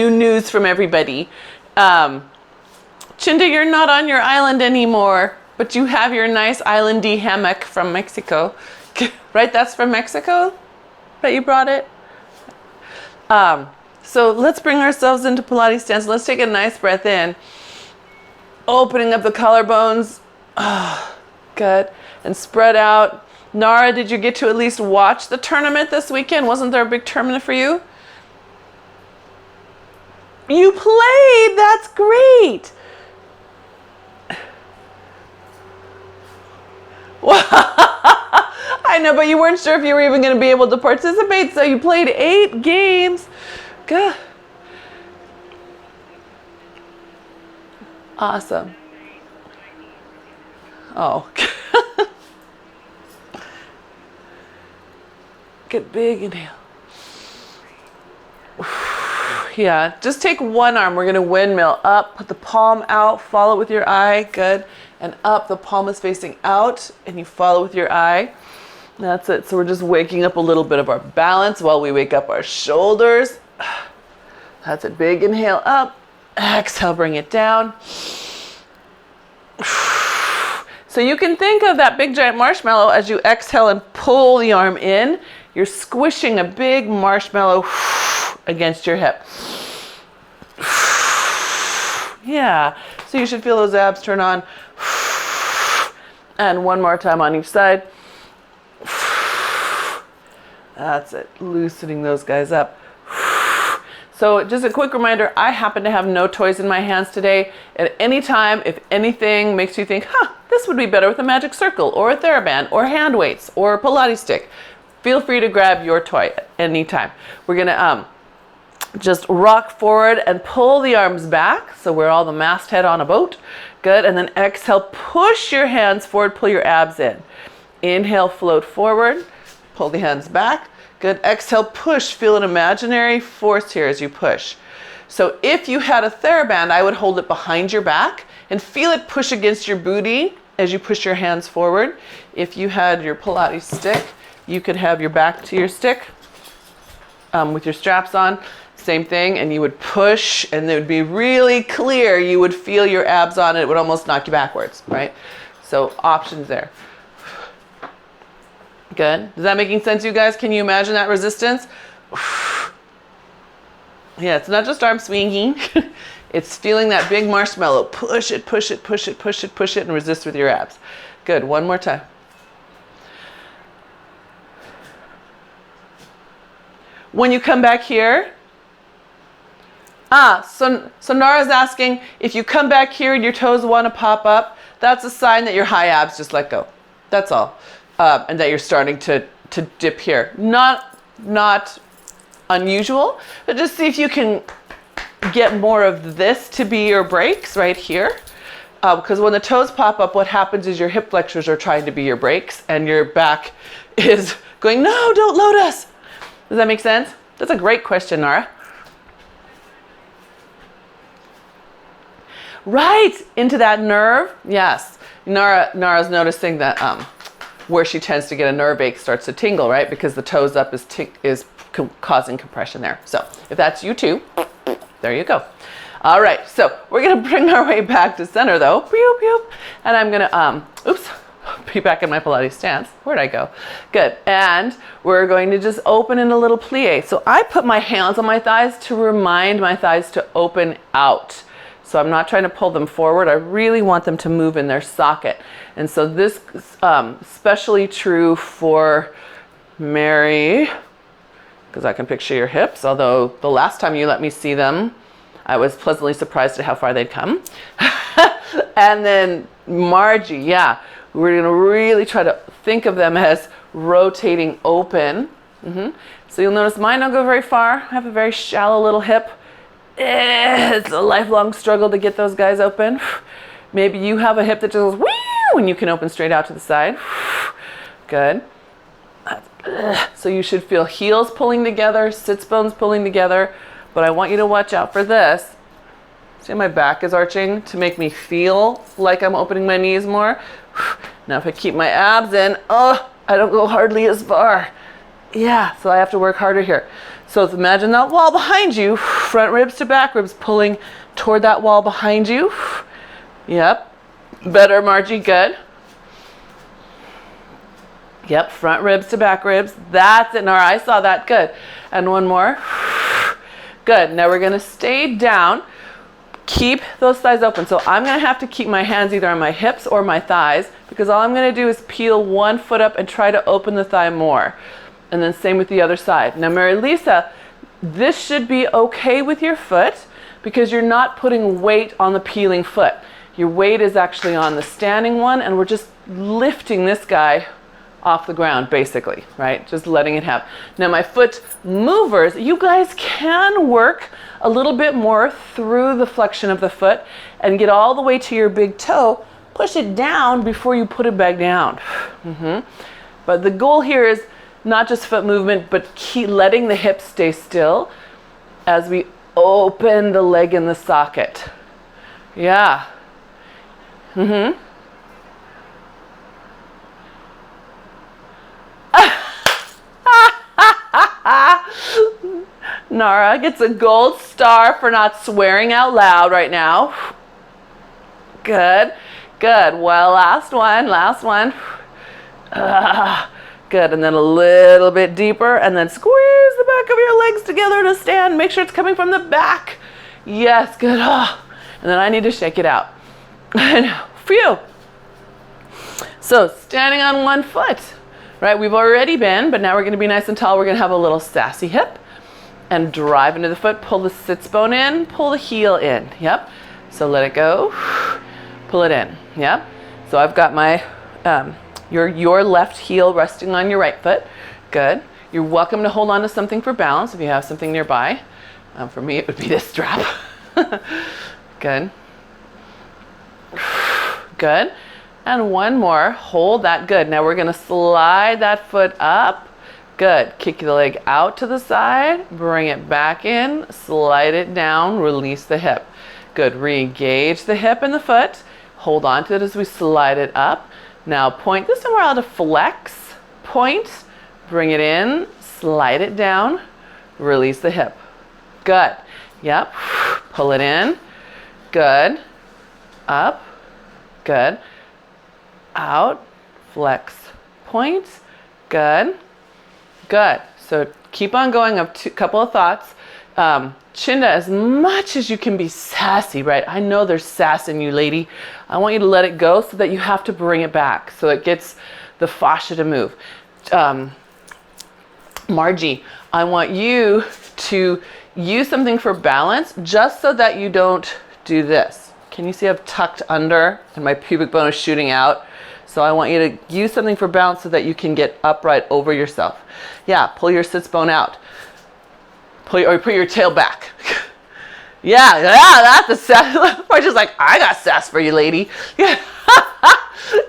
New news from everybody. Chinda, you're not on your island anymore, but you have your nice islandy hammock from Mexico. Right? That's from Mexico that you brought it? So let's bring ourselves into Pilates stance. Let's take a nice breath in. Opening up the collarbones. Good. And spread out. Nara, did you get to at least watch the tournament this weekend? Wasn't there a big tournament for you? You played! That's great! I know, but you weren't sure if you were even going to be able to participate, so you played 8 games. Good. Awesome. Oh. Get big inhale. Yeah, just take one arm. We're going to windmill up, put the palm out, follow with your eye. Good. And up, the palm is facing out, and you follow with your eye. That's it. So we're just waking up a little bit of our balance while we wake up our shoulders. That's it. Big inhale up. Exhale, bring it down. So you can think of that big giant marshmallow as you exhale and pull the arm in. You're squishing a big marshmallow against your hip. Yeah, so you should feel those abs turn on. And one more time on each side. That's it, loosening those guys up. So just a quick reminder, I happen to have no toys in my hands today. At any time, if anything makes you think, this would be better with a magic circle or a TheraBand or hand weights or a Pilates stick, feel free to grab your toy at any time. We're gonna just rock forward and pull the arms back. So we're all the masthead on a boat. Good, and then exhale, push your hands forward, pull your abs in. Inhale, float forward, pull the hands back. Good, exhale, push, feel an imaginary force here as you push. So if you had a TheraBand, I would hold it behind your back and feel it push against your booty as you push your hands forward. If you had your Pilates stick, you could have your back to your stick with your straps on. Same thing, and you would push, and it would be really clear. You would feel your abs on it. It would almost knock you backwards, right? So options there. Good. Is that making sense, you guys? Can you imagine that resistance? Yeah, it's not just arm swinging. It's feeling that big marshmallow. Push it, push it, push it, push it, push it, and resist with your abs. Good. One more time. When you come back here, so Nara's asking, if you come back here and your toes want to pop up, that's a sign that your high abs just let go. That's all. And that you're starting to dip here. Not unusual, but just see if you can get more of this to be your brakes right here. Because when the toes pop up, what happens is your hip flexors are trying to be your brakes and your back is going, no, don't load us. Does that make sense? That's a great question, Nara. Right, into that nerve. Yes, Nara's noticing that where she tends to get a nerve ache starts to tingle, right? Because the toes up is causing compression there. So if that's you too, there you go. All right, so we're gonna bring our way back to center though. And I'm gonna, be back in my Pilates stance. Where'd I go? Good, and we're going to just open in a little plie. So I put my hands on my thighs to remind my thighs to open out. So I'm not trying to pull them forward. I really want them to move in their socket. And so this is especially true for Mary, because I can picture your hips, although the last time you let me see them, I was pleasantly surprised at how far they'd come. And then Margie, yeah, we're gonna really try to think of them as rotating open. So you'll notice mine don't go very far. I have a very shallow little hip. It's a lifelong struggle to get those guys open. Maybe you have a hip that just goes whee, and you can open straight out to the side. Good. So you should feel heels pulling together, sits bones pulling together, but I want you to watch out for this. See how my back is arching to make me feel like I'm opening my knees more? Now if I keep my abs in, I don't go hardly as far. Yeah, so I have to work harder here. So imagine that wall behind you. Front ribs to back ribs, pulling toward that wall behind you. Yep. Better, Margie. Good. Yep. Front ribs to back ribs. That's it, Nora. I saw that. Good. And one more. Good. Now we're going to stay down. Keep those thighs open. So I'm going to have to keep my hands either on my hips or my thighs, because all I'm going to do is peel one foot up and try to open the thigh more. And then same with the other side. Now, Mary Lisa, this should be okay with your foot because you're not putting weight on the peeling foot. Your weight is actually on the standing one, and we're just lifting this guy off the ground, basically, right? Just letting it have. Now, my foot movers, you guys can work a little bit more through the flexion of the foot and get all the way to your big toe. Push it down before you put it back down. But the goal here is not just foot movement, but keep letting the hips stay still as we open the leg in the socket. Yeah. Nara gets a gold star for not swearing out loud right now. Good. Good. Well, last one. Good. And then a little bit deeper, and then squeeze the back of your legs together to stand. Make sure it's coming from the back. Yes. Good. And then I need to shake it out. Phew. So standing on one foot, right? We've already been, but now we're going to be nice and tall. We're going to have a little sassy hip and drive into the foot. Pull the sits bone in, pull the heel in. Yep. So let it go. Pull it in. Yep. So I've got my your left heel resting on your right foot. Good. You're welcome to hold on to something for balance if you have something nearby. For me, it would be this strap. Good. Good. And one more. Hold that. Good. Now we're going to slide that foot up. Good. Kick the leg out to the side. Bring it back in. Slide it down. Release the hip. Good. Re-engage the hip and the foot. Hold on to it as we slide it up. Now point. This time we're allowed to flex. Point. Bring it in. Slide it down. Release the hip. Good. Yep. Pull it in. Good. Up. Good. Out. Flex. Point. Good. Good. So keep on going. A couple of thoughts. Chinda, as much as you can be sassy, right? I know there's sass in you, lady. I want you to let it go so that you have to bring it back so it gets the fascia to move. Margie, I want you to use something for balance just so that you don't do this. Can you see I've tucked under and my pubic bone is shooting out? So I want you to use something for balance so that you can get upright over yourself. Yeah, pull your sits bone out. Put your tail back. Yeah, that's a sass. We're just like, I got sass for you, lady. Yeah.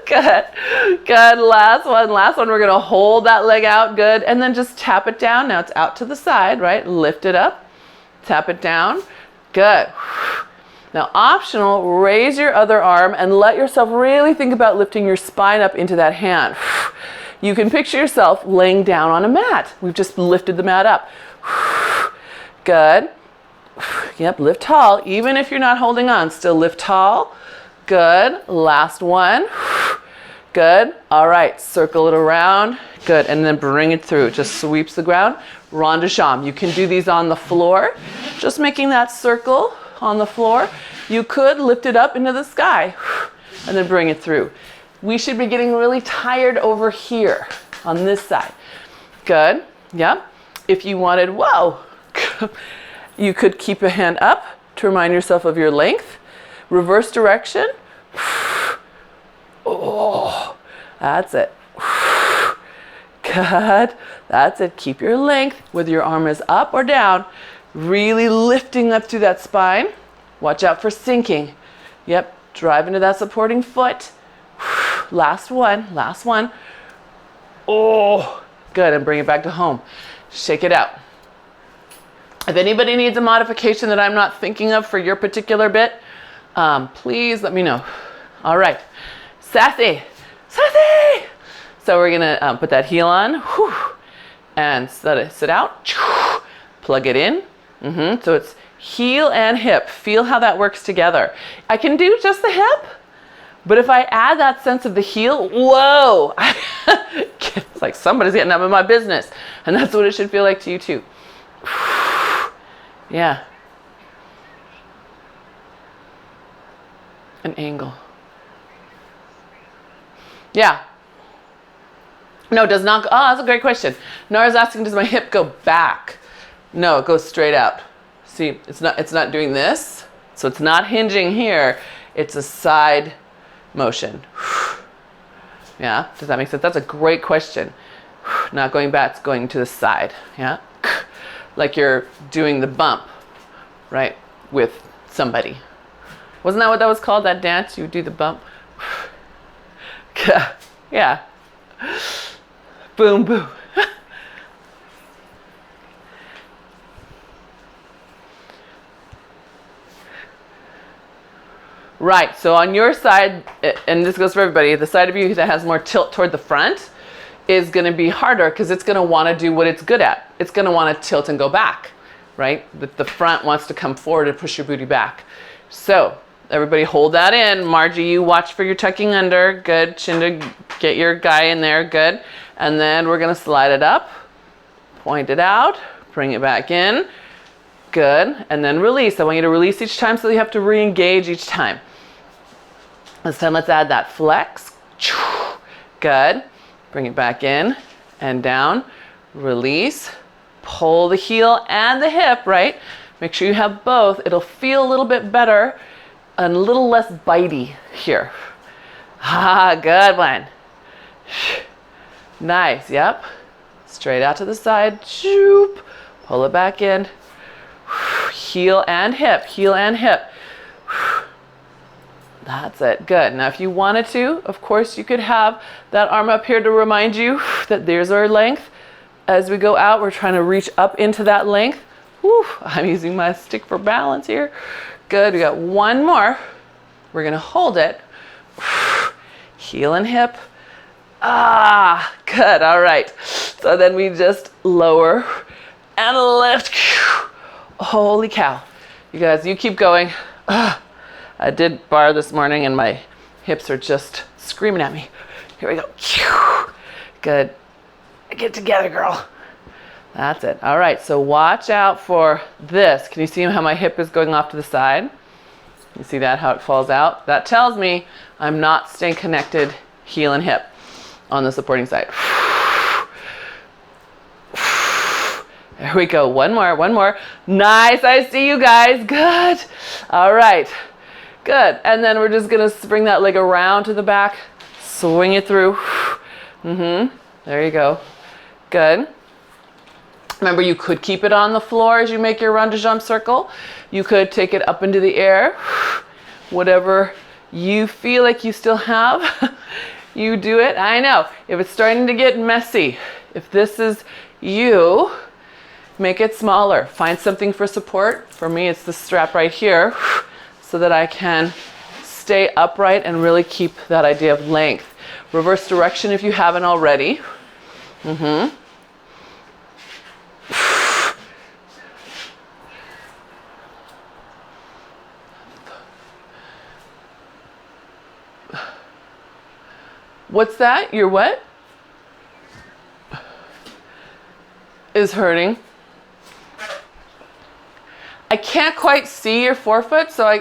Good. Good. Last one. We're going to hold that leg out. Good. And then just tap it down. Now it's out to the side, right? Lift it up. Tap it down. Good. Now, optional, raise your other arm and let yourself really think about lifting your spine up into that hand. You can picture yourself laying down on a mat. We've just lifted the mat up. Good. Yep, lift tall. Even if you're not holding on, still lift tall. Good. Last one. Good. All right, circle it around. Good, and then bring it through. It just sweeps the ground. Ronde de jambe. You can do these on the floor. Just making that circle on the floor. You could lift it up into the sky and then bring it through. We should be getting really tired over here on this side. Good. Yep. If you wanted, whoa, you could keep a hand up to remind yourself of your length. Reverse direction. Oh, that's it. Good. That's it. Keep your length, whether your arm is up or down. Really lifting up through that spine. Watch out for sinking. Yep. Drive into that supporting foot. Last one. Oh, good. And bring it back to home. Shake it out. If anybody needs a modification that I'm not thinking of for your particular bit, please let me know. All right. Sassy. So we're going to put that heel on and sit out. Plug it in. So it's Heel and hip. Feel how that works together. I can do just the hip, but if I add that sense of the heel, whoa, it's like somebody's getting up in my business. And that's what it should feel like to you too. Yeah. An angle. Yeah. No, it does not. Oh, that's a great question. Nara's asking, does my hip go back? No, it goes straight out. See, it's not doing this. So it's not hinging here. It's a side motion. Yeah, does that make sense? That's a great question. Not going back, it's going to the side. Yeah, like you're doing the bump, right, with somebody. Wasn't that what that was called, that dance? You would do the bump. Yeah. Boom, boom. Right, so on your side, and this goes for everybody, the side of you that has more tilt toward the front is going to be harder because it's going to want to do what it's good at. It's going to want to tilt and go back, right? The front wants to come forward and push your booty back. So everybody hold that in. Margie, you watch for your tucking under. Good. Chinda, get your guy in there. Good. And then we're going to slide it up, point it out, bring it back in. Good. And then release. I want you to release each time so you have to re-engage each time. This time, let's add that flex. Good. Bring it back in and down. Release. Pull the heel and the hip, right? Make sure you have both. It'll feel a little bit better and a little less bitey here. Ah, good one. Nice, yep. Straight out to the side. Pull it back in. Heel and hip, heel and hip. That's it, good. Now if you wanted to, of course you could have that arm up here to remind you that there's our length. As we go out, we're trying to reach up into that length. Whew, I'm using my stick for balance here. Good, we got one more. We're gonna hold it. Heel and hip. Ah, good, all right. So then we just lower and lift. Holy cow. You guys, you keep going. I did bar this morning and my hips are just screaming at me. Here we go. Good. Get together, girl. That's it. All right, so watch out for this. Can you see how my hip is going off to the side? You see that, how it falls out? That tells me I'm not staying connected heel and hip on the supporting side. There we go. One more, one more. Nice. I see you guys. Good. All right. Good. And then we're just going to bring that leg around to the back. Swing it through. There you go. Good. Remember, you could keep it on the floor as you make your run to jump circle. You could take it up into the air. Whatever you feel like you still have, you do it. I know. If it's starting to get messy, if this is you, make it smaller. Find something for support. For me, it's the strap right here so that I can stay upright and really keep that idea of length. Reverse direction if you haven't already. What's that? Your what? Is hurting. I can't quite see your forefoot, so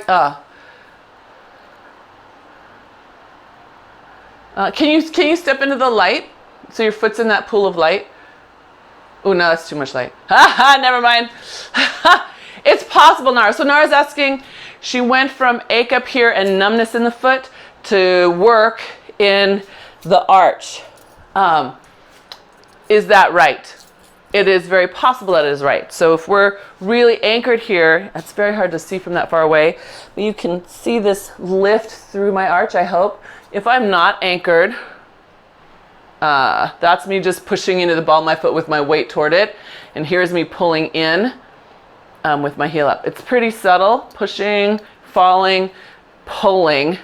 can you step into the light so your foot's in that pool of light? Oh no, that's too much light. Never mind. It's possible, Nara. So Nara's asking, she went from ache up here and numbness in the foot to work in the arch. Is that right? It is very possible that it is right. So if we're really anchored here, it's very hard to see from that far away, but you can see this lift through my arch, I hope. If I'm not anchored, that's me just pushing into the ball of my foot with my weight toward it. And here's me pulling in with my heel up. It's pretty subtle, pushing, falling, pulling.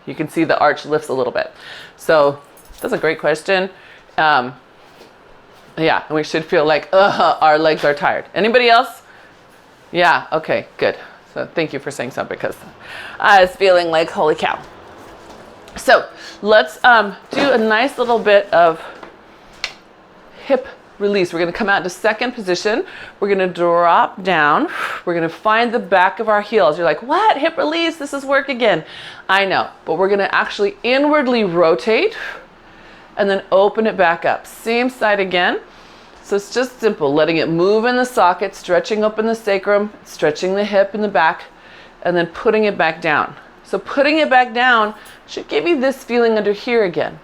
You can see the arch lifts a little bit. So that's a great question. Yeah, and we should feel like our legs are tired. Anybody else? Yeah, okay, good. So thank you for saying something because I was feeling like, holy cow. So let's do a nice little bit of hip release. We're going to come out into second position. We're going to drop down. We're going to find the back of our heels. You're like, what? Hip release? This is work again. I know, but we're going to actually inwardly rotate and then open it back up. Same side again. So it's just simple, letting it move in the socket, stretching open the sacrum, stretching the hip in the back, and then putting it back down. So putting it back down should give you this feeling under here again.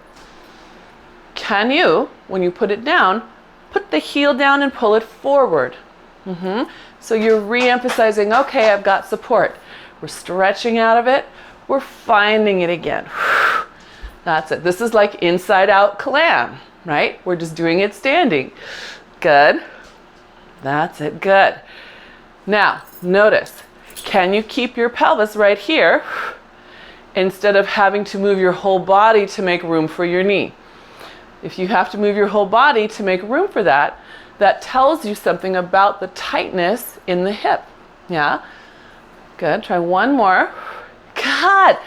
Can you, when you put it down, put the heel down and pull it forward? So you're re-emphasizing, okay, I've got support. We're stretching out of it. We're finding it again. That's it. This is like inside out clam, right? We're just doing it standing. Good. That's it. Good. Now, notice, can you keep your pelvis right here instead of having to move your whole body to make room for your knee? If you have to move your whole body to make room for that, that tells you something about the tightness in the hip. Yeah? Good. Try one more. Good.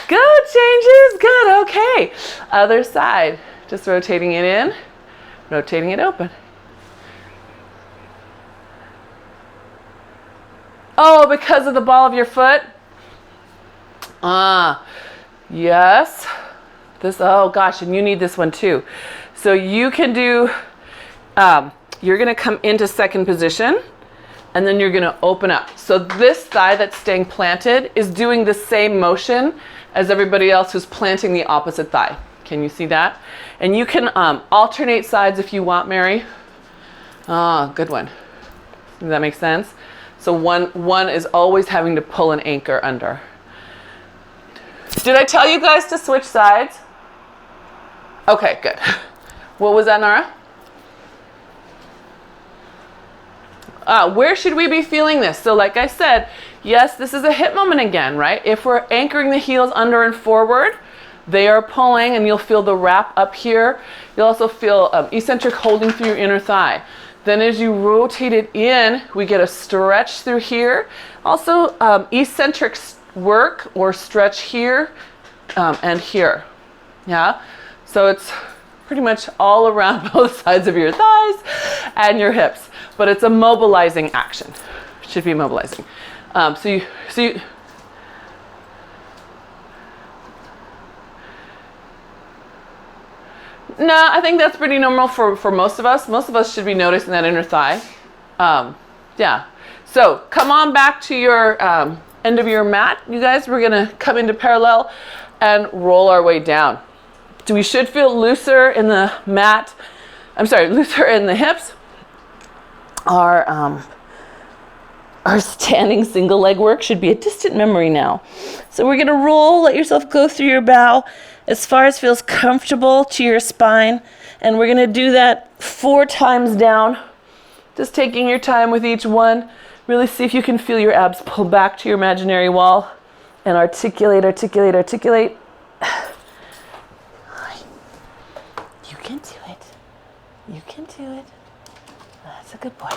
Good changes. Good. Okay. Other side. Just rotating it in, rotating it open. Oh, because of the ball of your foot? Yes. This, oh gosh, and you need this one too. So you can do, you're gonna come into second position and then you're gonna open up. So this thigh that's staying planted is doing the same motion as everybody else who's planting the opposite thigh. Can you see that? And you can alternate sides if you want, Mary. Good one. Does that make sense? So one is always having to pull an anchor under. Did I tell you guys to switch sides? Okay, good. What was that, Nara? Where should we be feeling this? So like I said, yes, this is a hip moment again, right? If we're anchoring the heels under and forward, they are pulling and you'll feel the wrap up here. You'll also feel eccentric holding through your inner thigh. Then as you rotate it in, we get a stretch through here. Also eccentric work or stretch here and here. Yeah, so it's pretty much all around both sides of your thighs and your hips, but it's a mobilizing action. It should be mobilizing. So you no, I think that's pretty normal for most of us. Most of us should be noticing that inner thigh. Yeah. So come on back to your end of your mat, you guys. We're gonna come into parallel and roll our way down. So we should feel looser in the mat. I'm sorry, looser in the hips. Our standing single leg work should be a distant memory now. So we're gonna roll, let yourself go through your bow as far as feels comfortable to your spine. And we're gonna do that 4 times down. Just taking your time with each one. Really see if you can feel your abs pull back to your imaginary wall and articulate, articulate, articulate. You can do it. You can do it. That's a good boy.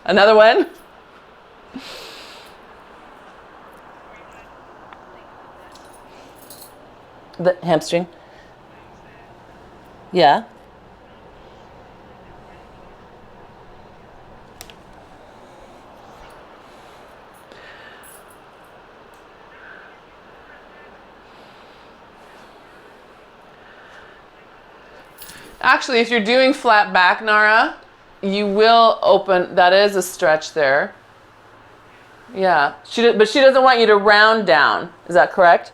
Another one. The hamstring. Yeah. Actually, if you're doing flat back, Nara, you will open. That is a stretch there. Yeah, but she doesn't want you to round down. Is that correct?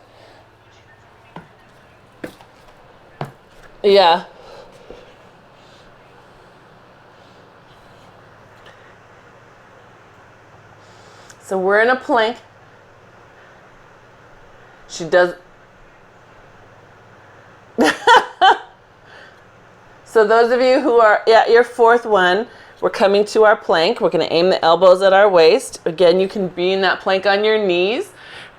Yeah. So we're in a plank. She does. So those of you who are at your 4th one, we're coming to our plank. We're going to aim the elbows at our waist. Again, you can be in that plank on your knees.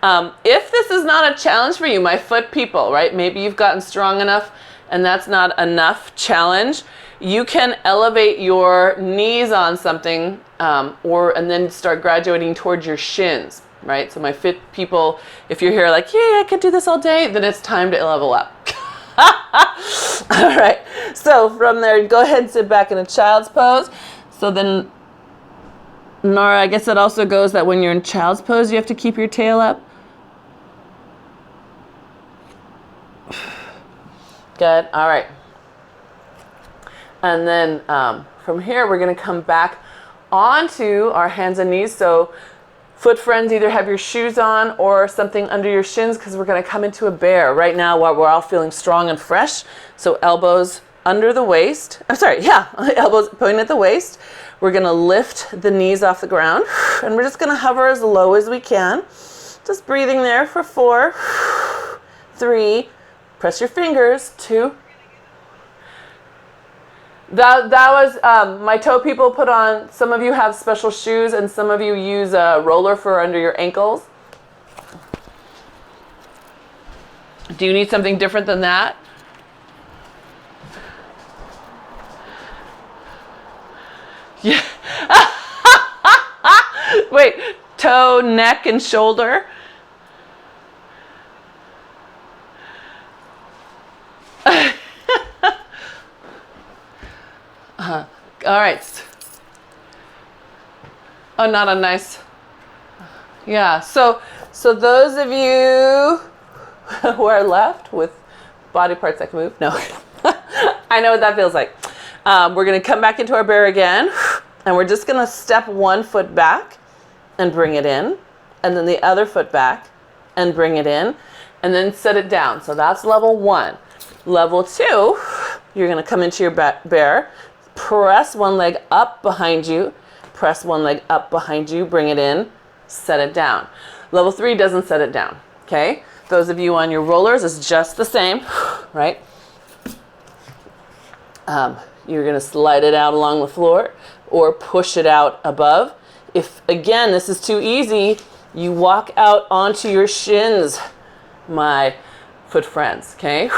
If this is not a challenge for you, my foot people, right? Maybe you've gotten strong enough and that's not enough challenge, you can elevate your knees on something and then start graduating towards your shins, right? So my fit people, if you're here like, yeah, I could do this all day, then it's time to level up. All right, so from there, go ahead and sit back in a child's pose. So then, Nora, I guess it also goes that when you're in child's pose, you have to keep your tail up. Good, all right. And then from here, we're gonna come back onto our hands and knees. So foot friends, either have your shoes on or something under your shins, because we're gonna come into a bear right now while we're all feeling strong and fresh. So elbows under the waist. I'm sorry, yeah, elbows pointing at the waist. We're gonna lift the knees off the ground, and we're just gonna hover as low as we can. Just breathing there for 4, 3, press your fingers, 2. That was, my toe people put on, some of you have special shoes and some of you use a roller for under your ankles. Do you need something different than that? Yeah. Wait, toe, neck, and shoulder. All right. Oh, not a nice. Yeah. So those of you who are left with body parts that can move, no, I know what that feels like. We're gonna come back into our bear again, and we're just gonna step one foot back and bring it in, and then the other foot back and bring it in, and then set it down. So that's level 1. Level 2, you're gonna come into your bear. Press one leg up behind you, press one leg up behind you, bring it in, set it down. Level 3 doesn't set it down, okay? Those of you on your rollers is just the same, right? You're gonna slide it out along the floor or push it out above. If, again, this is too easy, you walk out onto your shins, my foot friends, okay?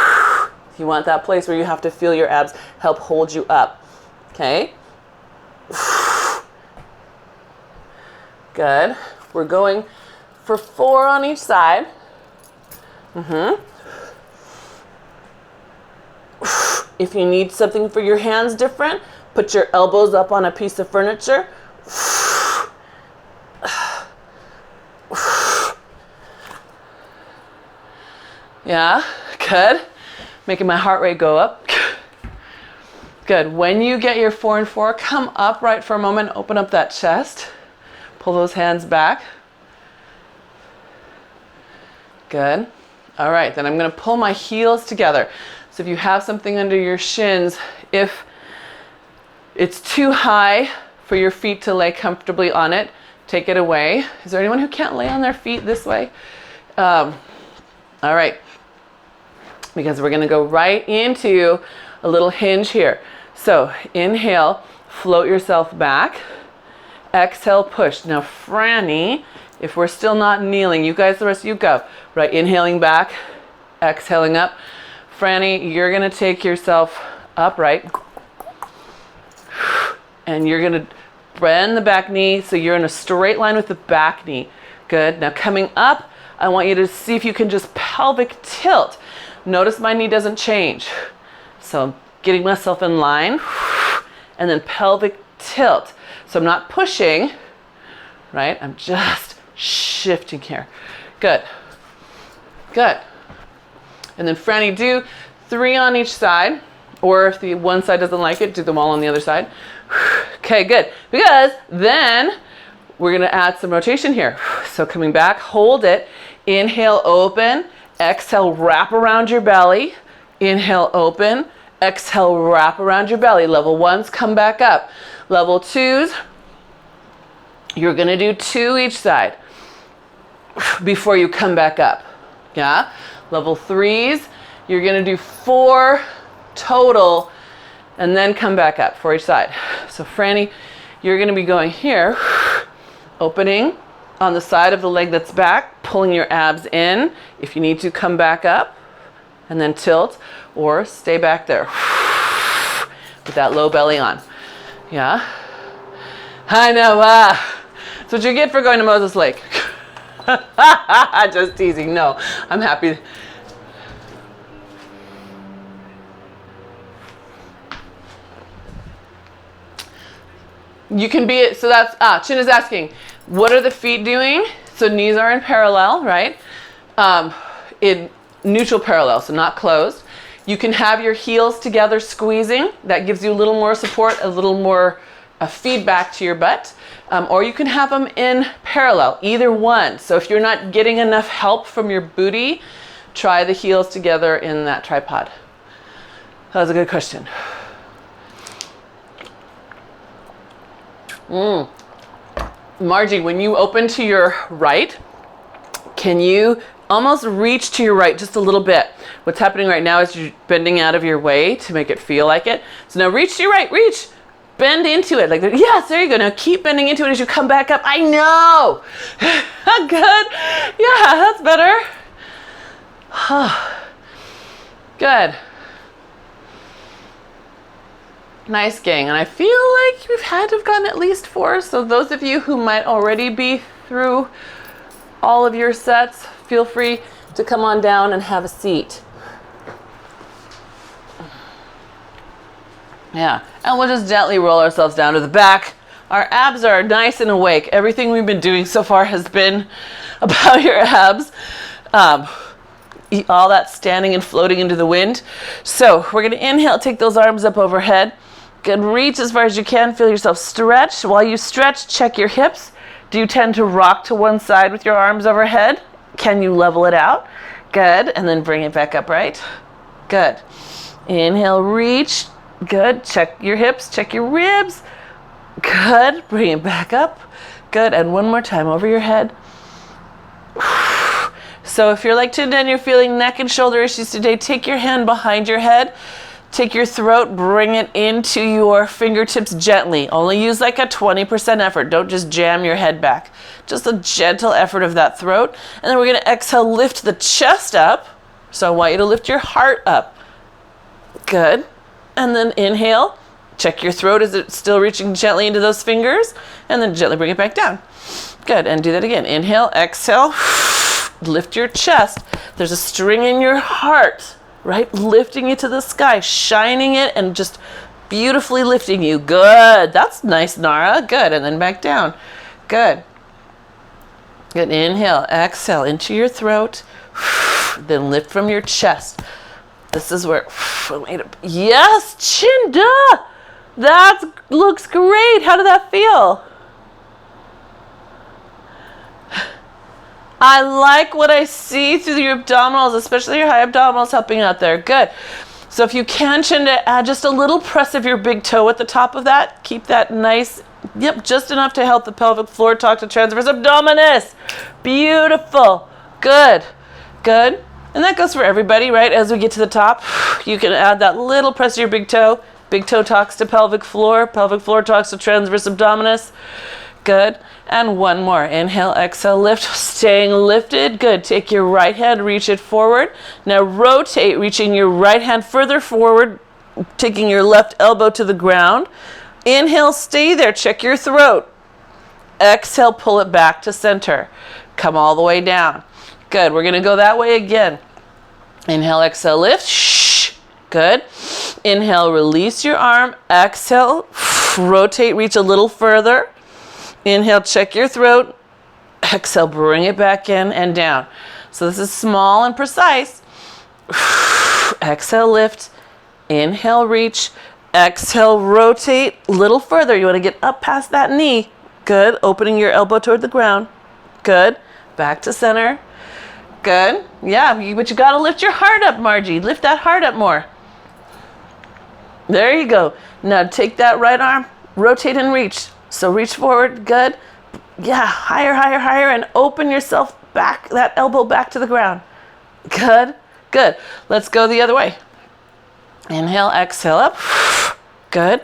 You want that place where you have to feel your abs help hold you up. Okay. Good. We're going for 4 on each side. If you need something for your hands different, put your elbows up on a piece of furniture. Yeah, good. Making my heart rate go up. Good. When you get your 4 and 4, come upright for a moment, open up that chest. Pull those hands back. Good. All right, then I'm going to pull my heels together. So if you have something under your shins, if it's too high for your feet to lay comfortably on it, take it away. Is there anyone who can't lay on their feet this way? All right. Because we're going to go right into a little hinge here. So inhale, float yourself back. Exhale, push. Now, Franny, if we're still not kneeling, you guys, the rest of you go. Right, inhaling back, exhaling up. Franny, you're going to take yourself upright. And you're going to bend the back knee so you're in a straight line with the back knee. Good. Now coming up, I want you to see if you can just pelvic tilt. Notice my knee doesn't change. So I'm getting myself in line and then pelvic tilt. So I'm not pushing, right? I'm just shifting here. Good. Good. And then Franny, do 3 on each side, or if the one side doesn't like it, do them all on the other side. Okay, good. Because then we're gonna add some rotation here. So coming back, hold it. Inhale, open. Exhale, wrap around your belly. Inhale, open. Exhale, wrap around your belly. Level 1s, come back up. Level 2s, you're gonna do 2 each side before you come back up. Yeah? Level 3s, you're gonna do 4 total and then come back up for each side. So Franny, you're gonna be going here, opening on the side of the leg that's back, pulling your abs in. If you need to, come back up. and then tilt, or stay back there with that low belly on. Yeah. I know. That's what you get for going to Moses Lake. Just teasing. No, I'm happy. You can be, so that's, Chin is asking, what are the feet doing? So knees are in parallel, right? In neutral parallel, so not closed. You can have your heels together squeezing. That gives you a little more support, a little more feedback to your butt. Or you can have them in parallel, either one. So if you're not getting enough help from your booty, try the heels together in that tripod. That was a good question. Margie, when you open to your right, can you almost reach to your right just a little bit? What's happening right now is you're bending out of your way to make it feel like it. So now reach to your right, reach, bend into it. Like, yes, there you go. Now keep bending into it as you come back up. I know. Good. Yeah, that's better. Good. Nice, gang. And I feel like we've had to have gotten at least 4. So those of you who might already be through all of your sets, feel free to come on down and have a seat. Yeah, and we'll just gently roll ourselves down to the back. Our abs are nice and awake. Everything we've been doing so far has been about your abs. All that standing and floating into the wind. So we're gonna inhale, take those arms up overhead. Good, reach as far as you can, feel yourself stretch. While you stretch, check your hips. Do you tend to rock to one side with your arms overhead? Can you level it out? Good, and then bring it back upright. Good. Inhale, reach. Good, check your hips, check your ribs. Good, bring it back up. Good, and one more time over your head. So if you're like Tinda and you're feeling neck and shoulder issues today, take your hand behind your head. Take your throat, bring it into your fingertips gently. Only use like a 20% effort. Don't just jam your head back. Just a gentle effort of that throat. And then we're gonna exhale, lift the chest up. So I want you to lift your heart up. Good. And then inhale, check your throat. Is it still reaching gently into those fingers? And then gently bring it back down. Good, and do that again. Inhale, exhale, lift your chest. There's a string in your heart. Right? Lifting it to the sky, shining it, and just beautifully lifting you. Good. That's nice, Nara. Good. And then back down. Good. Good. Inhale, exhale into your throat. Then lift from your chest. This is where, yes, Chinda. That looks great. How did that feel? I like what I see through your abdominals, especially your high abdominals helping out there. Good. So if you can, Chinda, add just a little press of your big toe at the top of that. Keep that nice, yep, just enough to help the pelvic floor talk to transverse abdominis. Beautiful. Good. Good. And that goes for everybody, right? As we get to the top, you can add that little press of your big toe. Big toe talks to pelvic floor. Pelvic floor talks to transverse abdominis. Good. And one more. Inhale, exhale, lift. Staying lifted. Good. Take your right hand, reach it forward. Now rotate, reaching your right hand further forward, taking your left elbow to the ground. Inhale, stay there. Check your throat. Exhale, pull it back to center. Come all the way down. Good. We're going to go that way again. Inhale, exhale, lift. Shh. Good. Inhale, release your arm. Exhale, rotate, reach a little further. Inhale, check your throat. Exhale, bring it back in and down. So this is small and precise. Exhale, lift. Inhale, reach. Exhale, rotate a little further. You want to get up past that knee. Good. Opening your elbow toward the ground. Good. Back to center. Good. Yeah, but you got to lift your heart up, Margie. Lift that heart up more. There you go. Now take that right arm, rotate and reach. So reach forward, good. Yeah, higher, higher, higher, and open yourself back, that elbow back to the ground. Good, good. Let's go the other way. Inhale, exhale up. Good.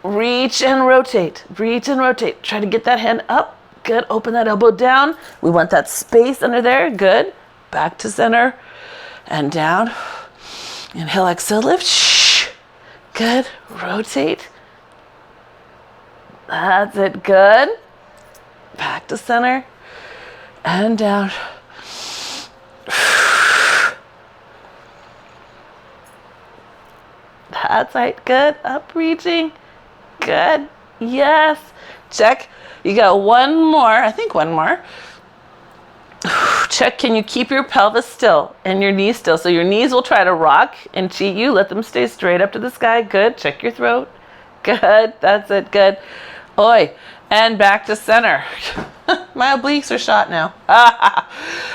Reach and rotate, reach and rotate. Try to get that hand up. Good, open that elbow down. We want that space under there, good. Back to center. and down. Inhale, exhale, lift. Good. Rotate. That's it. Good. Back to center and down. That's right. Good. Up reaching. Good. Yes. Check. You got one more. I think one more. Check, can you keep your pelvis still and your knees still? So your knees will try to rock and cheat you. Let them stay straight up to the sky. Good. Check your throat. Good. That's it. Good. Oi. And back to center. My obliques are shot now.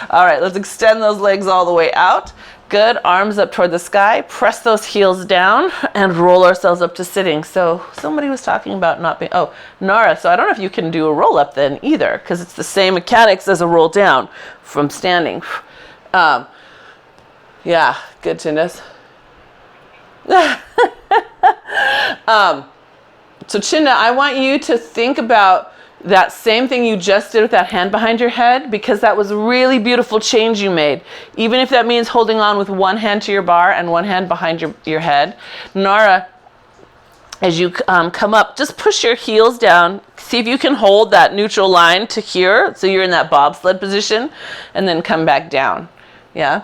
All right, let's extend those legs all the way out. Good. Arms up toward the sky. Press those heels down and roll ourselves up to sitting. So somebody was talking about not being, oh, Nara. So I don't know if you can do a roll up then either, because it's the same mechanics as a roll down from standing. Yeah, good, Chindas. So Chinda, I want you to think about that same thing you just did with that hand behind your head, because that was a really beautiful change you made. Even if that means holding on with one hand to your bar and one hand behind your head. Nara, as you come up, just push your heels down. See if you can hold that neutral line to here, so you're in that bobsled position, and then come back down. Yeah?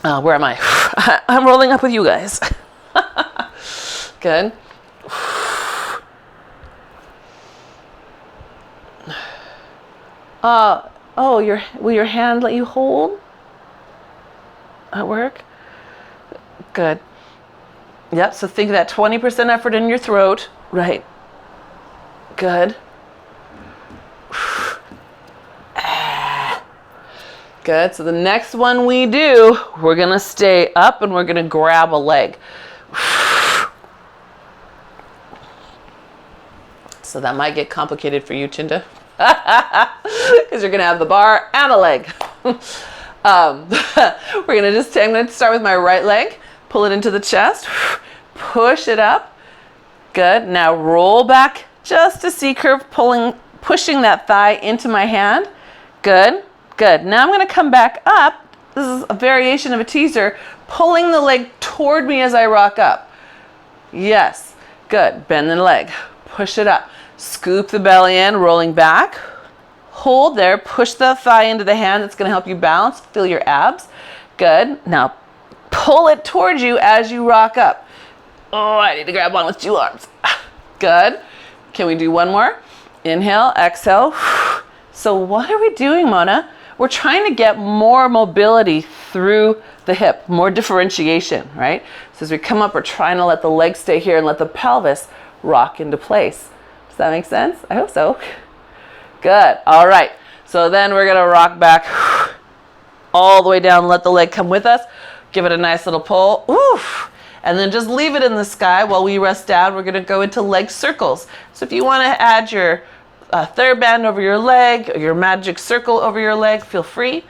Where am I? I'm rolling up with you guys. Good. Will your hand let you hold at work? Good. Yep, so think of that 20% effort in your throat, right? Good. Good, so the next one we do, we're gonna stay up and we're gonna grab a leg. So that might get complicated for you, Chinda. Because you're going to have the bar and a leg. I'm going to start with my right leg. Pull it into the chest. Push it up. Good. Now roll back just a C curve, pushing that thigh into my hand. Good. Good. Now I'm going to come back up. This is a variation of a teaser. Pulling the leg toward me as I rock up. Yes. Good. Bend the leg. Push it up. Scoop the belly in, rolling back. Hold there. Push the thigh into the hand. That's going to help you balance. Feel your abs. Good. Now pull it towards you as you rock up. Oh, I need to grab one with two arms. Good. Can we do one more? Inhale, exhale. So what are we doing, Mona? We're trying to get more mobility through the hip, more differentiation, right? So as we come up, we're trying to let the legs stay here and let the pelvis rock into place. Does that make sense? I hope so. Good. All right. So then we're going to rock back all the way down. Let the leg come with us. Give it a nice little pull. Oof. And then just leave it in the sky while we rest down. We're going to go into leg circles. So if you want to add your TheraBand over your leg, or your magic circle over your leg, feel free.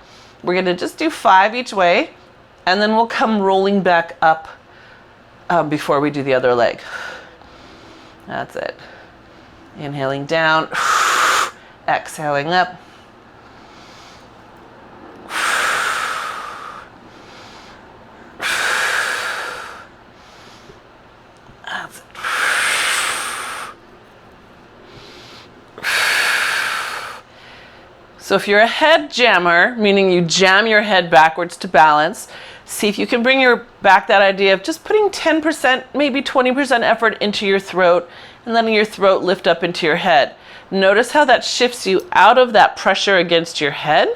We're going to just do 5 each way. And then we'll come rolling back up before we do the other leg. That's it. Inhaling down, exhaling up. That's it. So if you're a head jammer, meaning you jam your head backwards to balance, see if you can bring back that idea of just putting 10%, maybe 20% effort into your throat and letting your throat lift up into your head. Notice how that shifts you out of that pressure against your head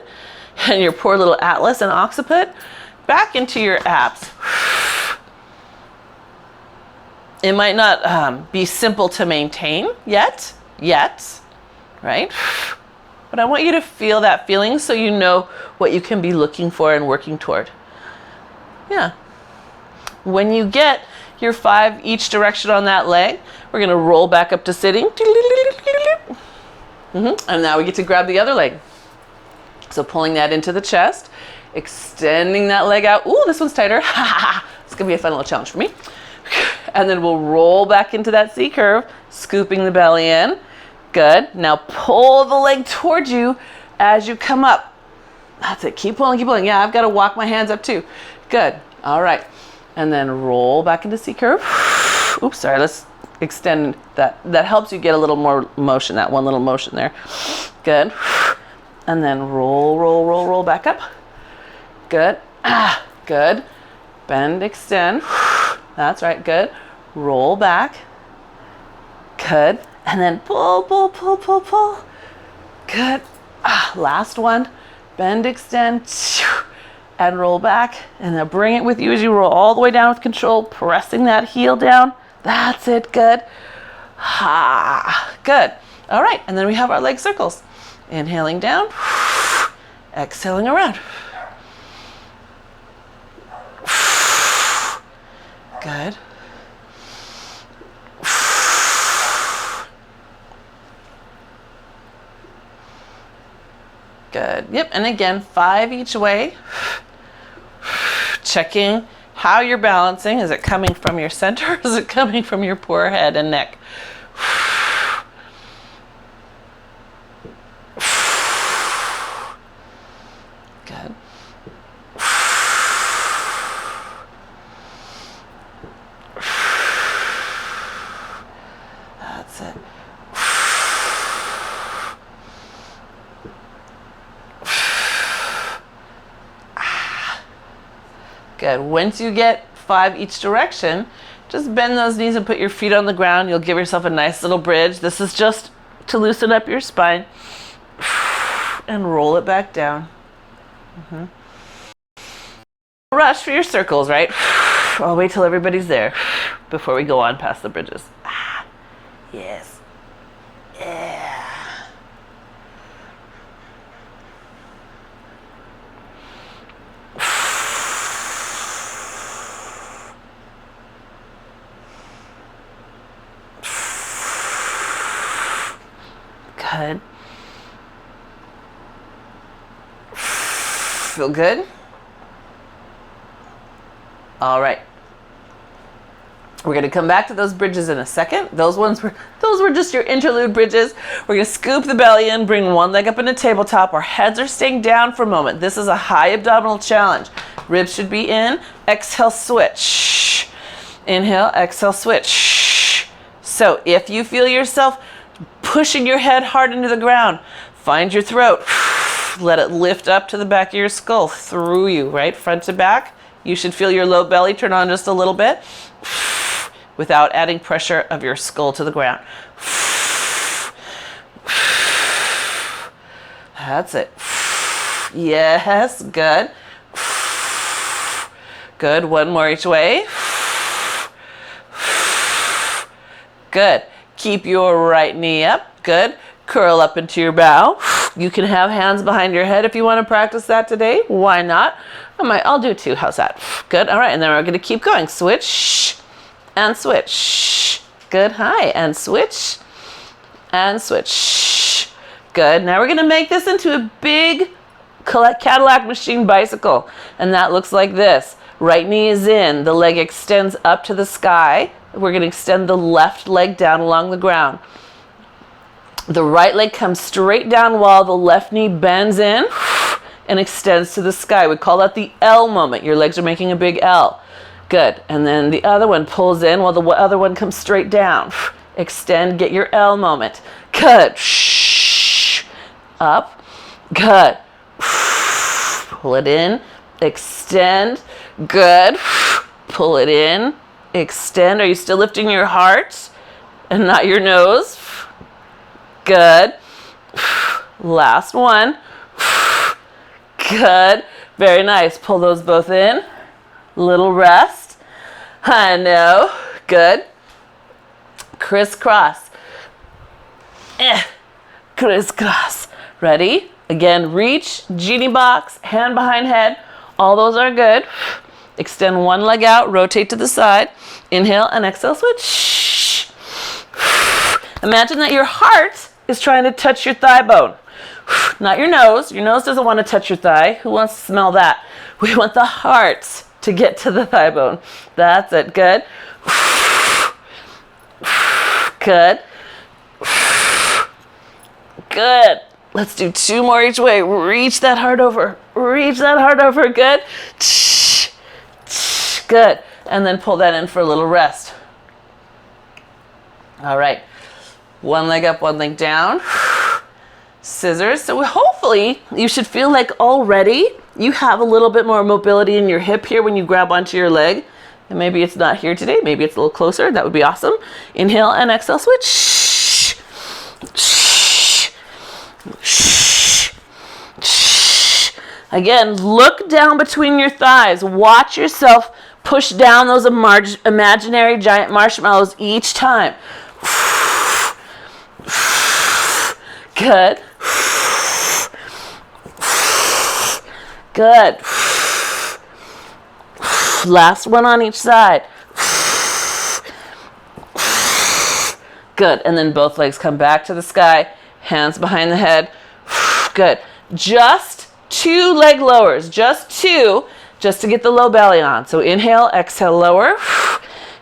and your poor little atlas and occiput back into your abs. It might not be simple to maintain yet, right? But I want you to feel that feeling so you know what you can be looking for and working toward. Yeah. When you get your 5 each direction on that leg, we're going to roll back up to sitting. And now we get to grab the other leg. So pulling that into the chest, extending that leg out. Ooh, this one's tighter. It's going to be a fun little challenge for me. And then we'll roll back into that C curve, scooping the belly in. Good. Now pull the leg towards you as you come up. That's it. Keep pulling, keep pulling. Yeah, I've got to walk my hands up too. Good. All right. And then roll back into C curve. Oops, sorry. Let's extend that. That helps you get a little more motion, that one little motion there. Good. And then roll, roll, roll, roll back up. Good. Good. Bend, extend. That's right. Good. Roll back. Good. And then pull, pull, pull, pull, pull. Good. Last one. Bend, extend, and roll back. And then bring it with you as you roll all the way down with control, pressing that heel down. That's it. Good. Good. All right. And then we have our leg circles. Inhaling down. Exhaling around. Good. Good. Yep. And again, 5 each way. Checking how you're balancing. Is it coming from your center or is it coming from your poor head and neck? Good. That's it. Good. Once you get 5 each direction, just bend those knees and put your feet on the ground. You'll give yourself a nice little bridge. This is just to loosen up your spine. And roll it back down. Rush for your circles, right? I'll wait till everybody's there before we go on past the bridges. Yes. Yeah. Good. Feel good? All right. We're going to come back to those bridges in a second. Those were just your interlude bridges. We're going to scoop the belly in, bring one leg up into tabletop. Our heads are staying down for a moment. This is a high abdominal challenge. Ribs should be in. Exhale, switch. Inhale, exhale, switch. So if you feel yourself pushing your head hard into the ground, find your throat. Let it lift up to the back of your skull, through you, right? Front to back. You should feel your low belly turn on just a little bit without adding pressure of your skull to the ground. That's it. Yes, good. Good, one more each way. Good. Keep your right knee up. Good. Curl up into your bow. You can have hands behind your head if you want to practice that today. Why not? I'll do 2. How's that? Good. All right. And then we're going to keep going. Switch and switch. Good. High and switch and switch. Good. Now we're going to make this into a big Cadillac machine bicycle. And that looks like this. Right knee is in. The leg extends up to the sky. We're going to extend the left leg down along the ground. The right leg comes straight down while the left knee bends in and extends to the sky. We call that the L moment. Your legs are making a big L. Good. And then the other one pulls in while the other one comes straight down. Extend, get your L moment. Good. Up. Good. Pull it in. Extend. Good. Pull it in. Extend. Are you still lifting your heart and not your nose? Good. Last one. Good. Very nice. Pull those both in. Little rest. I know. Good. Crisscross. Crisscross. Ready? Again, reach, genie box, hand behind head. All those are good. Extend one leg out, rotate to the side. Inhale and exhale, switch. Imagine that your heart is trying to touch your thigh bone, not your nose. Your nose doesn't want to touch your thigh. Who wants to smell that? We want the heart to get to the thigh bone. That's it. Good. Good. Good. Let's do 2 more each way. Reach that heart over. Reach that heart over. Good. Good. And then pull that in for a little rest. All right. One leg up, one leg down. Scissors. So hopefully you should feel like already you have a little bit more mobility in your hip here when you grab onto your leg. And maybe it's not here today. Maybe it's a little closer. That would be awesome. Inhale and exhale, switch. Again, look down between your thighs. Watch yourself push down those imaginary giant marshmallows each time. Good. Good. Last one on each side. Good. And then both legs come back to the sky. Hands behind the head. Good. Just 2 leg lowers. Just 2. Just to get the low belly on. So inhale, exhale, lower.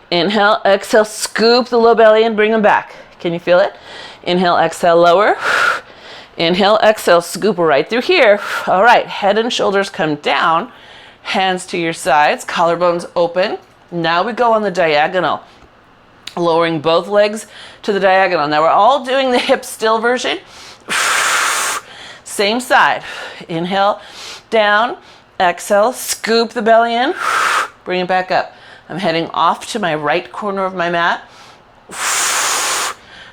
Inhale, exhale, scoop the low belly in, bring them back. Can you feel it? Inhale, exhale, lower. Inhale, exhale, scoop right through here. All right, head and shoulders come down. Hands to your sides, collarbones open. Now we go on the diagonal. Lowering both legs to the diagonal. Now we're all doing the hip still version. Same side. Inhale, down. Exhale, scoop the belly in. Bring it back up. I'm heading off to my right corner of my mat.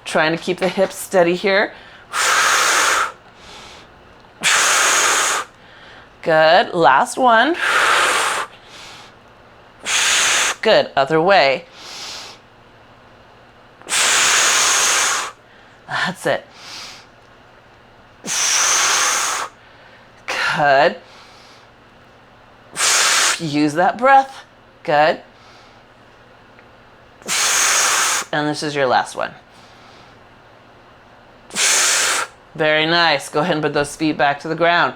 Trying to keep the hips steady here. Good. Last one. Good. Other way. That's it. Good. Use that breath. Good. And this is your last one. Very nice. Go ahead and put those feet back to the ground.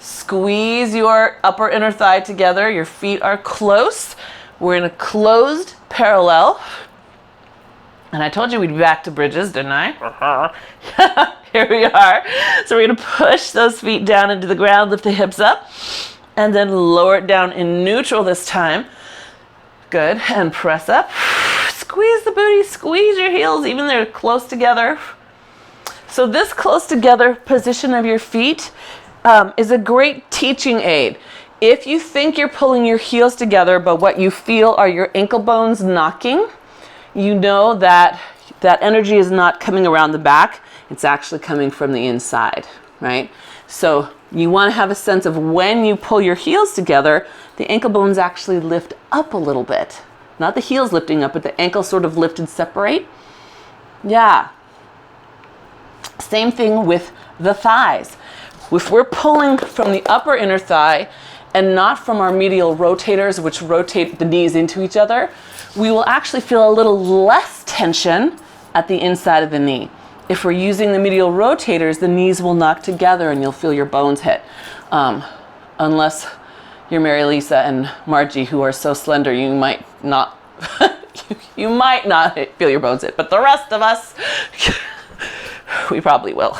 Squeeze your upper inner thigh together. Your feet are close. We're in a closed parallel. And I told you we'd be back to bridges, didn't I? Here we are. So we're going to push those feet down into the ground, lift the hips up, and then lower it down in neutral this time. Good. And press up. Squeeze the booty, squeeze your heels, even they're close together. So this close together position of your feet is a great teaching aid. If you think you're pulling your heels together, but what you feel are your ankle bones knocking, you know that that energy is not coming around the back. It's actually coming from the inside, right? So you want to have a sense of when you pull your heels together, the ankle bones actually lift up a little bit. Not the heels lifting up, but the ankles sort of lift and separate. Yeah. Same thing with the thighs. If we're pulling from the upper inner thigh and not from our medial rotators, which rotate the knees into each other, we will actually feel a little less tension at the inside of the knee. If we're using the medial rotators, the knees will knock together and you'll feel your bones hit. Unless you're Mary Lisa and Margie, who are so slender, you might not you might not feel your bones hit, but the rest of us, we probably will.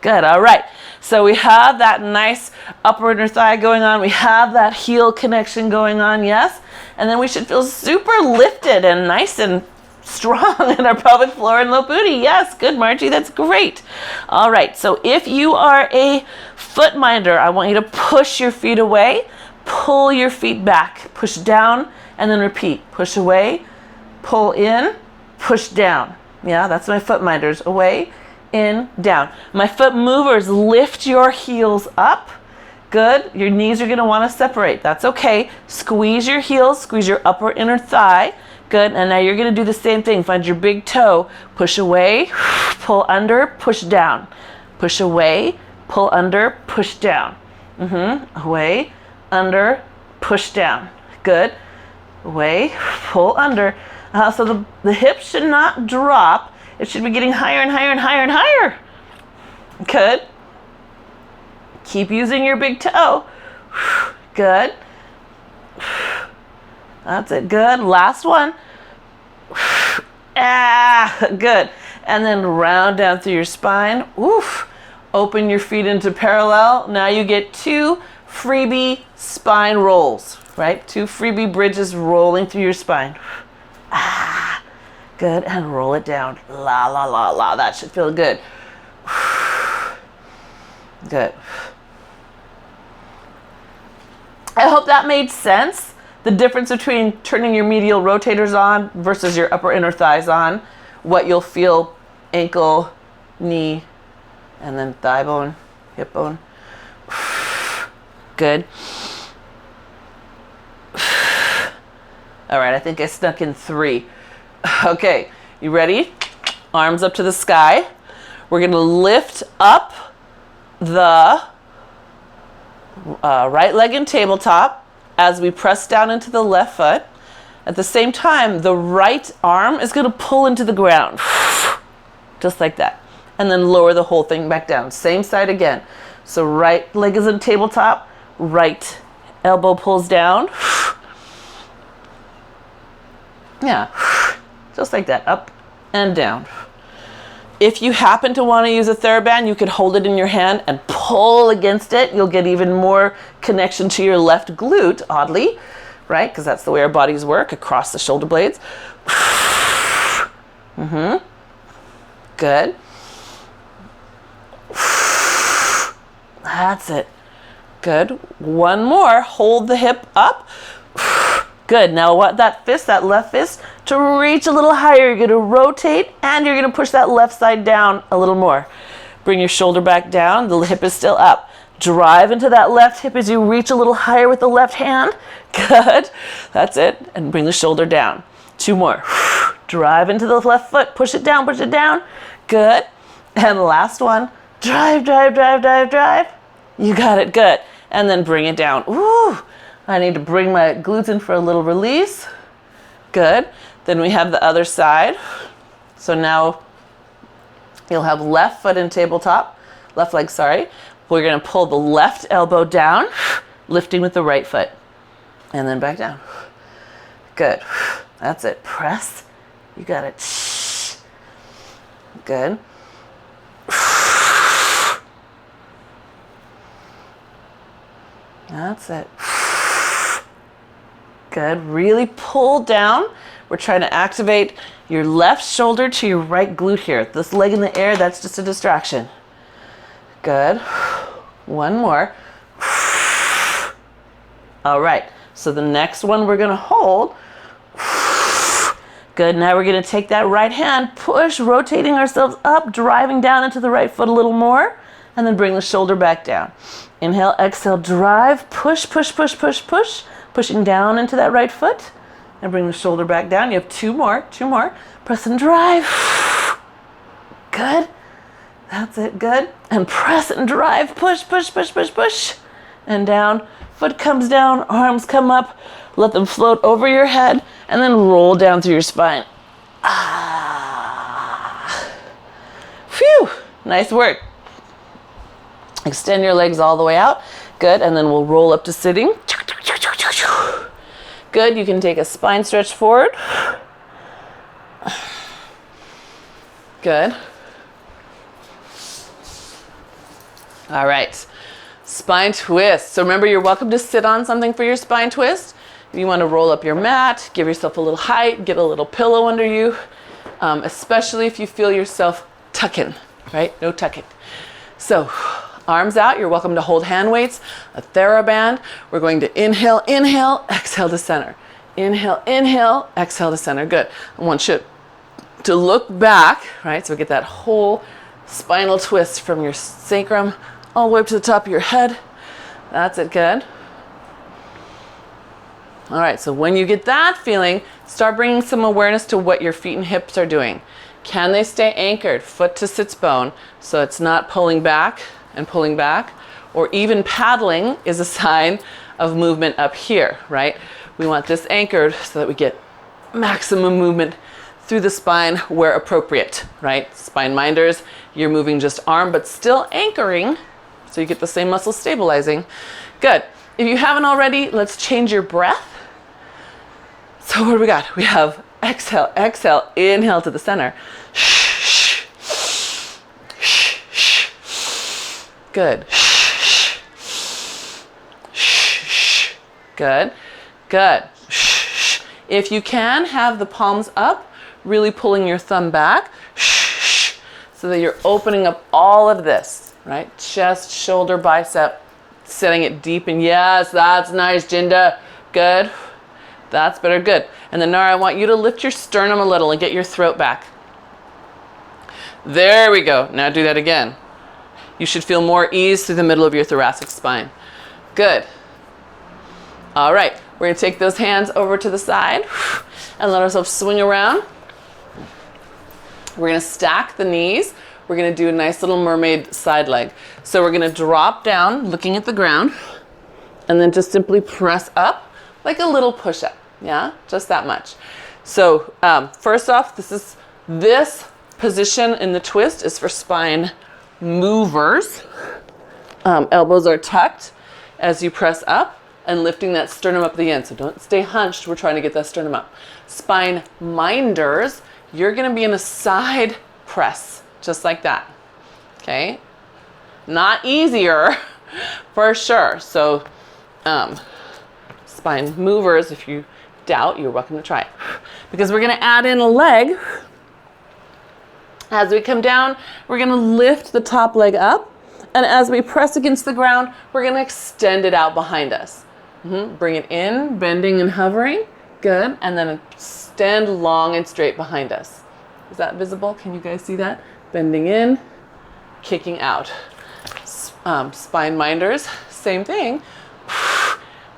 Good. All right. So we have that nice upper inner thigh going on. We have that heel connection going on. Yes. And then we should feel super lifted and nice and strong in our pelvic floor and low booty. Yes. Good, Margie. That's great. All right. So if you are a foot minder, I want you to push your feet away, pull your feet back, push down, and then repeat. Push away, pull in, push down. Yeah, that's my foot minders. Away, in, down. My foot movers, lift your heels up. Good. Your knees are going to want to separate. That's okay. Squeeze your heels, squeeze your upper inner thigh. Good. And now you're going to do the same thing. Find your big toe. Push away, pull under, push down. Push away, pull under, push down. Away, under, push down. Good. Away, pull under. So the hips should not drop. It should be getting higher and higher and higher and higher. Good. Keep using your big toe. Good. That's it. Good. Last one. Good. and then round down through your spine. Oof. Open your feet into parallel. Now you get 2 freebie spine rolls, right? 2 freebie bridges rolling through your spine. Ah, good, and roll it down. La, la, la, la. That should feel good. Good. I hope that made sense. The difference between turning your medial rotators on versus your upper inner thighs on. What you'll feel, ankle, knee, and then thigh bone, hip bone. Good. All right, I think I snuck in 3. Okay, you ready? Arms up to the sky. We're gonna lift up the right leg in tabletop as we press down into the left foot. At the same time, the right arm is gonna pull into the ground. Just like that. And then lower the whole thing back down. Same side again. So right leg is in tabletop, right elbow pulls down. Yeah, just like that, up and down. If you happen to want to use a TheraBand, you could hold it in your hand and pull against it. You'll get even more connection to your left glute, oddly, right? Because that's the way our bodies work, across the shoulder blades. Mm-hmm. Good. That's it. Good. One more. Hold the hip up. Good. Now what that fist, that left fist, to reach a little higher, you're going to rotate and you're going to push that left side down a little more. Bring your shoulder back down. The hip is still up. Drive into that left hip as you reach a little higher with the left hand. Good. That's it. And bring the shoulder down. 2 more. Drive into the left foot. Push it down, push it down. Good. And the last one. Drive, drive, drive, drive, drive. You got it. Good. And then bring it down. Ooh. I need to bring my glutes in for a little release. Good. Then we have the other side. So now you'll have left foot in tabletop, left leg, sorry. We're going to pull the left elbow down, lifting with the right foot, and then back down. Good. That's it. Press. You got it. Good. That's it. Good. Really pull down. We're trying to activate your left shoulder to your right glute here. This leg in the air, that's just a distraction. Good. One more. All right. So the next one we're going to hold. Good. Now we're going to take that right hand, push, rotating ourselves up, driving down into the right foot a little more, and then bring the shoulder back down. Inhale, exhale, drive, push, push, push, push, push. Pushing down into that right foot and bring the shoulder back down. You have 2 more. Press and drive. Good. That's it. Good. And press and drive. Push, push, push, push, push. And down. Foot comes down. Arms come up. Let them float over your head and then roll down through your spine. Ah. Phew. Nice work. Extend your legs all the way out. Good. And then we'll roll up to sitting. Good. You can take a spine stretch forward. Good. All right. Spine twist. So remember, you're welcome to sit on something for your spine twist. If you want to roll up your mat, give yourself a little height, get a little pillow under you, especially if you feel yourself tucking, right? No tucking. So arms out. You're welcome to hold hand weights, a TheraBand. We're going to inhale, inhale, exhale to center. Inhale, inhale, exhale to center. Good. I want you to look back, right? So we get that whole spinal twist from your sacrum all the way up to the top of your head. That's it. Good. All right. So when you get that feeling, start bringing some awareness to what your feet and hips are doing. Can they stay anchored, foot to sits bone, so it's not pulling back and pulling back, or even paddling is a sign of movement up here, right? We want this anchored so that we get maximum movement through the spine where appropriate, right? Spine minders, you're moving just arm, but still anchoring, so you get the same muscle stabilizing. Good. If you haven't already, let's change your breath. So what do we got? We have exhale, exhale, inhale to the center. Shh, shh. Good. Good. Good. If you can, have the palms up, really pulling your thumb back so that you're opening up all of this, right? Chest, shoulder, bicep, setting it deep. And yes, that's nice, Jinda. Good. That's better. Good. And then Nara, I want you to lift your sternum a little and get your throat back. There we go. Now do that again. You should feel more ease through the middle of your thoracic spine. Good. All right. We're going to take those hands over to the side and let ourselves swing around. We're going to stack the knees. We're going to do a nice little mermaid side leg. So we're going to drop down, looking at the ground, and then just simply press up like a little push-up. Yeah, just that much. So first off, this position in the twist is for spine movers. Elbows are tucked as you press up and lifting that sternum up the end. So don't stay hunched. We're trying to get that sternum up. Spine minders, you're going to be in a side press, just like that. Okay? Not easier, for sure. So spine movers, if you doubt, you're welcome to try it. Because we're going to add in a leg. As we come down, we're going to lift the top leg up. And as we press against the ground, we're going to extend it out behind us. Bring it in, bending and hovering. Good. And then extend long and straight behind us. Is that visible? Can you guys see that? Bending in, kicking out. Spine minders, same thing.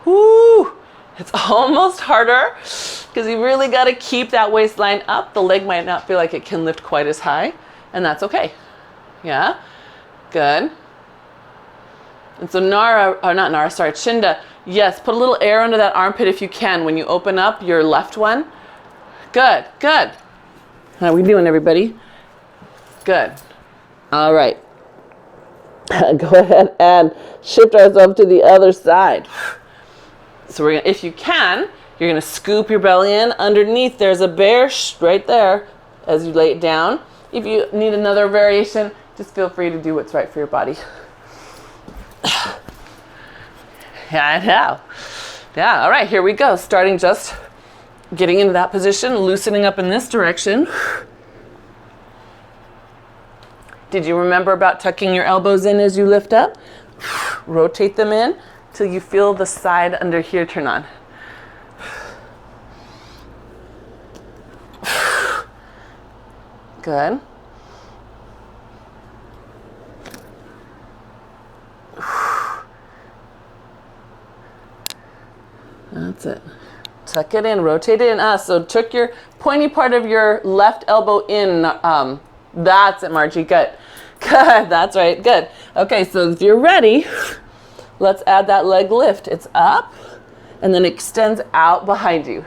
Woo! It's almost harder because you really got to keep that waistline up. The leg might not feel like it can lift quite as high, and that's okay. Yeah? Good. And so Chinda, yes, put a little air under that armpit if you can when you open up your left one. Good, good. How are we doing, everybody? Good. All right. Go ahead and shift ourselves to the other side. So we're gonna, if you can, you're gonna scoop your belly in. Underneath, there's a bear right there as you lay it down. If you need another variation, just feel free to do what's right for your body. Yeah, I know. Yeah, all right, here we go. Starting just getting into that position, loosening up in this direction. Did you remember about tucking your elbows in as you lift up? Rotate them in till you feel the side under here turn on. Good. That's it. Tuck it in, rotate it in. So tuck your pointy part of your left elbow in. That's it, Margie. Good. Good. That's right. Good. Okay, so if you're ready, let's add that leg lift. It's up and then extends out behind you.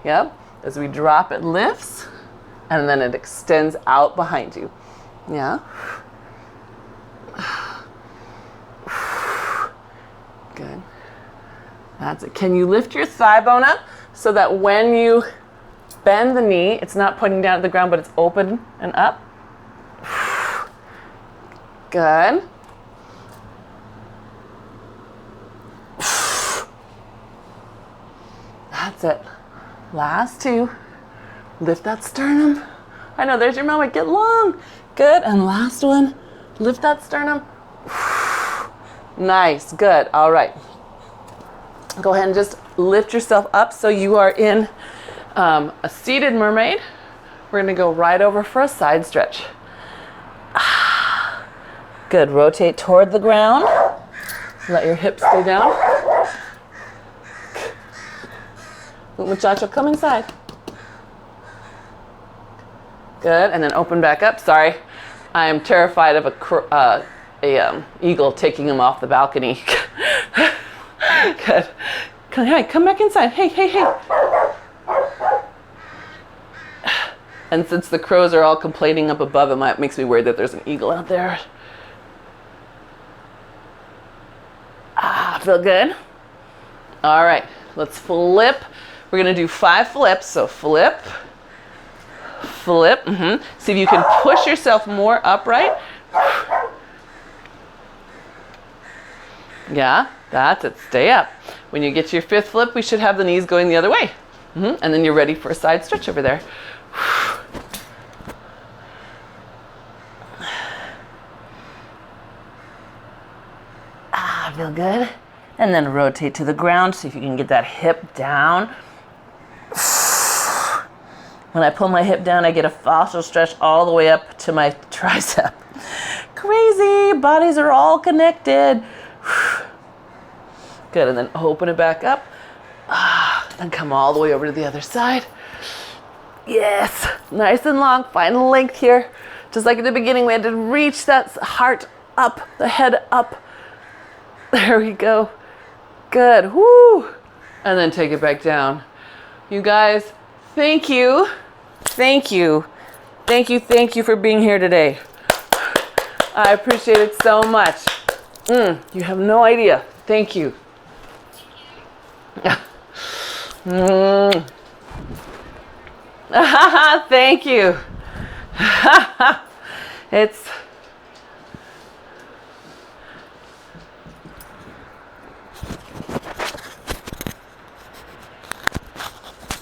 Yep. As we drop, it lifts and then it extends out behind you. Yeah. Good. That's it. Can you lift your thigh bone up so that when you bend the knee, it's not pointing down at the ground, but it's open and up? Good. That's it. Last two. Lift that sternum. I know, there's your moment. Get long. Good. And last one. Lift that sternum. Nice. Good. All right. Go ahead and just lift yourself up so you are in a seated mermaid. We're going to go right over for a side stretch. Good. Rotate toward the ground. Let your hips stay down. Muchacho, come inside. Good. And then open back up. Sorry. I am terrified of a eagle taking him off the balcony. Good. Come back inside. Hey, hey, hey. And since the crows are all complaining up above, it makes me worried that there's an eagle out there. Feel good? All right, let's flip. We're gonna do 5 flips. So flip, flip. See if you can push yourself more upright. Yeah, that's it. Stay up. When you get to your fifth flip, we should have the knees going the other way. And then you're ready for a side stretch over there. Feel good? And then rotate to the ground. See if you can get that hip down. When I pull my hip down, I get a fascial stretch all the way up to my tricep. Crazy, bodies are all connected. Good, and then open it back up. Then come all the way over to the other side. Yes, nice and long, find length here. Just like at the beginning, we had to reach that heart up, the head up. There we go. Good, woo. And then take it back down. You guys, thank you. Thank you. Thank you, thank you for being here today. I appreciate it so much. You have no idea. Thank you. Thank you. It's